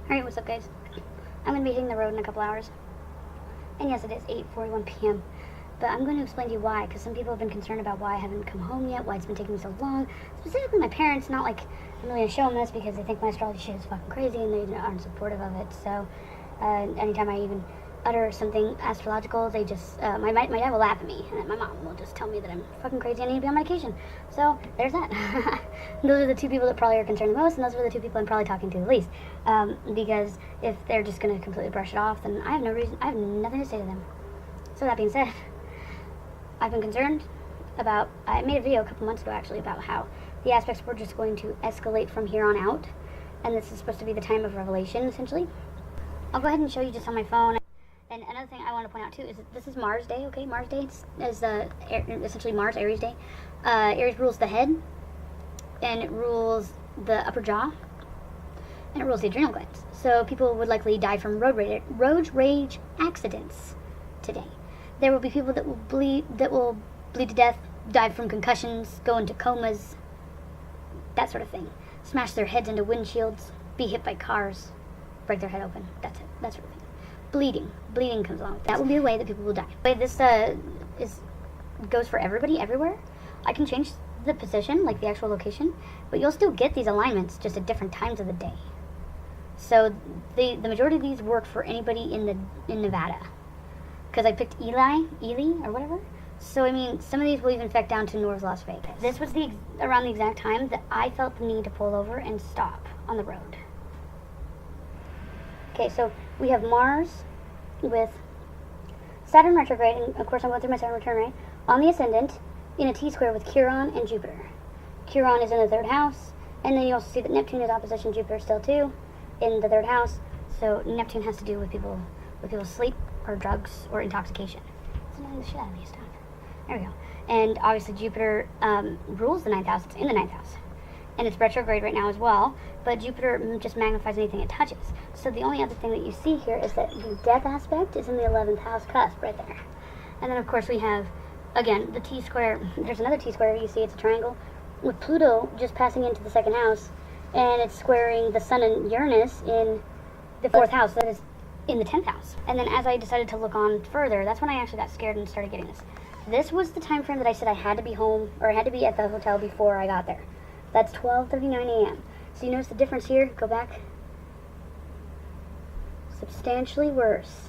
Alright, what's up guys? I'm going to be hitting the road in a couple hours. And yes, it is 8:41 p.m. But I'm going to explain to you why, because some people have been concerned about why I haven't come home yet, why it's been taking me so long. Specifically my parents, not like I'm really going to show them this because they think my astrology shit is fucking crazy and they aren't supportive of it. So anytime I even utter something astrological, they just, my dad will laugh at me, and my mom will just tell me that I'm fucking crazy and I need to be on medication. So, there's that. Those are the two people that probably are concerned the most, and those are the two people I'm probably talking to the least. Because if they're just going to completely brush it off, then I have nothing to say to them. So that being said, I've been concerned about, I made a video a couple months ago actually about how the aspects were just going to escalate from here on out, and this is supposed to be the time of revelation, essentially. I'll go ahead and show you just on my phone. And another thing I want to point out too is that this is Mars Day, okay? Mars Day is essentially Mars, Aries Day. Aries rules the head, and it rules the upper jaw, and it rules the adrenal glands. So people would likely die from road rage accidents today. There will be people that will bleed to death, die from concussions, go into comas, that sort of thing. Smash their heads into windshields, be hit by cars, break their head open. That's it. That sort of thing. Bleeding comes along with this. That will be the way that people will die. The way this goes for everybody, everywhere. I can change the position, like the actual location, but you'll still get these alignments just at different times of the day. So the majority of these work for anybody in Nevada, because I picked Ely or whatever. So I mean, some of these will even affect down to North Las Vegas. This was around the exact time that I felt the need to pull over and stop on the road. Okay, so we have Mars with Saturn retrograde, and of course I'm going through my Saturn return, right? On the ascendant, in a T-square with Chiron and Jupiter. Chiron is in the third house, and then you also see that Neptune is opposition Jupiter still too, in the third house. So Neptune has to do with people's sleep, or drugs, or intoxication. It's annoying the shit out of me, stop. There we go. And obviously Jupiter rules the 9th house, it's in the 9th house. And it's retrograde right now as well, but Jupiter just magnifies anything it touches. So the only other thing that you see here is that the death aspect is in the 11th house cusp right there. And then of course we have, again, the T-square. There's another T-square, you see it's a triangle, with Pluto just passing into the 2nd house, and it's squaring the Sun and Uranus in the 4th house, that is in the 10th house. And then as I decided to look on further, that's when I actually got scared and started getting this. This was the time frame that I said I had to be home, or I had to be at the hotel before I got there. That's 12:39 a.m. So you notice the difference here? Go back. Substantially worse.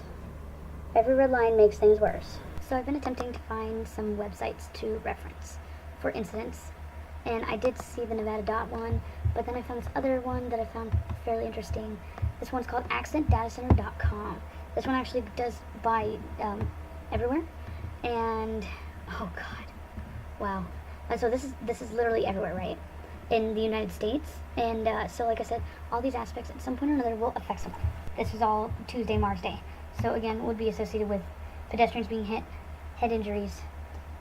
Every red line makes things worse. So I've been attempting to find some websites to reference for incidents. And I did see the Nevada Dot one, but then I found this other one that I found fairly interesting. This one's called accidentdatacenter.com. This one actually does buy everywhere. And, oh god. Wow. So this is literally everywhere, right? In the United States, and so like I said, all these aspects at some point or another will affect someone. This is all Tuesday, Mars Day. So again, would be associated with pedestrians being hit, head injuries,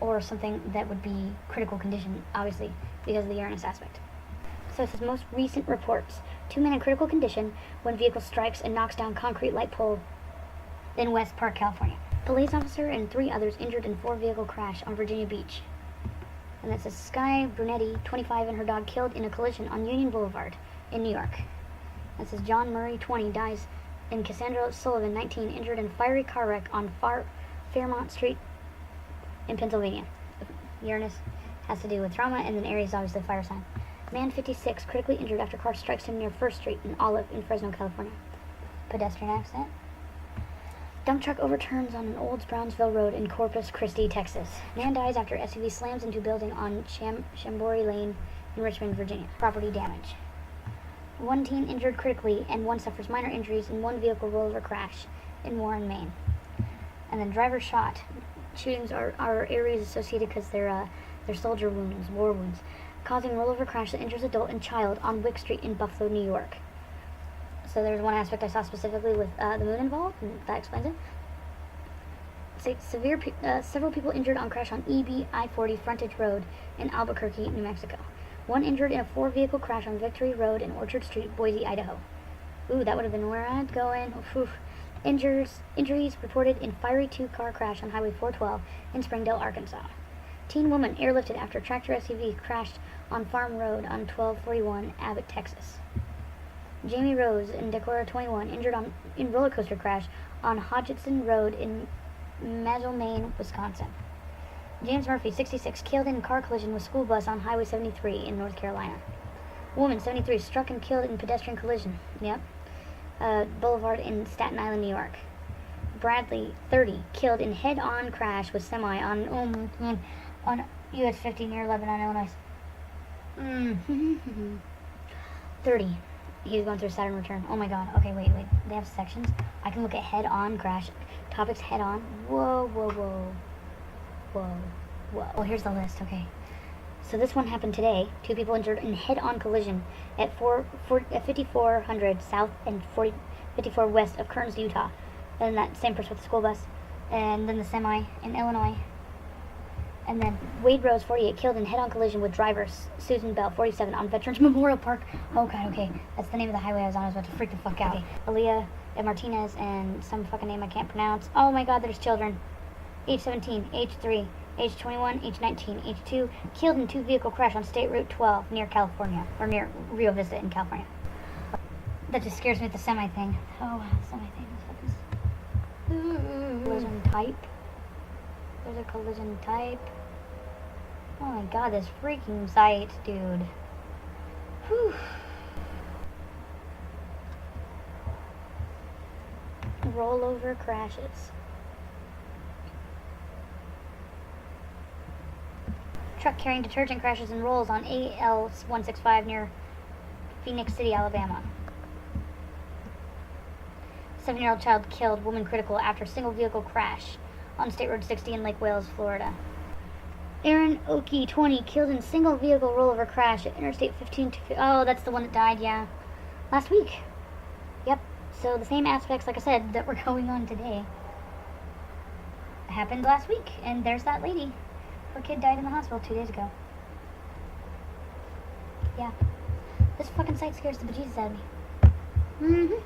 or something that would be critical condition, obviously, because of the Uranus aspect. So it says most recent reports, 2 men in critical condition when vehicle strikes and knocks down concrete light pole in West Park, California. Police officer and 3 others injured in 4-vehicle crash on Virginia Beach. And that says Sky Brunetti, 25, and her dog killed in a collision on Union Boulevard in New York. That says John Murray, 20, dies, and Cassandra Sullivan, 19, injured in fiery car wreck on Fairmont Street in Pennsylvania. Uranus has to do with trauma, and then Aries is obviously a fire sign. Man, 56, critically injured after car strikes him near 1st Street in Olive in Fresno, California. Pedestrian accident. Dump truck overturns on an old Brownsville Road in Corpus Christi, Texas. Man dies after SUV slams into building on Chambori Lane in Richmond, Virginia. Property damage. 1 teen injured critically, and 1 suffers minor injuries in 1 vehicle rollover crash in Warren, Maine. And then driver shot. Shootings are areas associated because they're soldier wounds, war wounds, causing rollover crash that injures adult and child on Wick Street in Buffalo, New York. So there's one aspect I saw specifically with the moon involved, and that explains it. Several people injured on crash on EB I-40 frontage road in Albuquerque, New Mexico. 1 injured in a 4-vehicle crash on Victory Road in Orchard Street, Boise, Idaho. Ooh, that would have been where I'd going. Oof. Injuries reported in fiery 2-car crash on Highway 412 in Springdale, Arkansas. Teen woman airlifted after tractor SUV crashed on Farm Road on 1241 Abbott, Texas. Jamie Rose in Decorah, 21, injured in roller coaster crash on Hodgson Road in Maine, Wisconsin. James Murphy, 66, killed in car collision with school bus on Highway 73 in North Carolina. Woman, 73, struck and killed in pedestrian collision. Yep. Boulevard in Staten Island, New York. Bradley, 30, killed in head-on crash with semi on US 50 near Lebanon, Illinois. 30. He was going through Saturn return. Oh my god. Okay, wait. They have sections. I can look at head-on crash. Topics head-on. Whoa. Well, here's the list. Okay. So this one happened today. 2 people injured in head-on collision at 5400 south and 54 west of Kearns, Utah. And that same person with the school bus. And then the semi in Illinois. And then Wade Rose, 48, killed in head-on collision with driver Susan Bell, 47, on Veterans Memorial Park. Oh god, okay. That's the name of the highway I was on. I was about to freak the fuck out. Okay. Aaliyah Martinez and some fucking name I can't pronounce. Oh my god, there's children. Age 17, age 3, age 21, age 19, age 2, killed in 2-vehicle crash on State Route 12 near California, or near Rio Vista in California. That just scares me with the semi thing. Oh, the semi thing. Collision type. There's a collision type. Oh my god, this freaking site, dude. Whew. Rollover crashes. Truck carrying detergent crashes and rolls on AL 165 near Phoenix City, Alabama. 7-year-old child killed, woman critical after single vehicle crash on State Road 60 in Lake Wales, Florida. Aaron Oki, 20, killed in single vehicle rollover crash at Interstate 15. Oh, that's the one that died, yeah. Last week. Yep. So the same aspects, like I said, that were going on today happened last week. And there's that lady. Her kid died in the hospital 2 days ago. Yeah. This fucking site scares the bejesus out of me.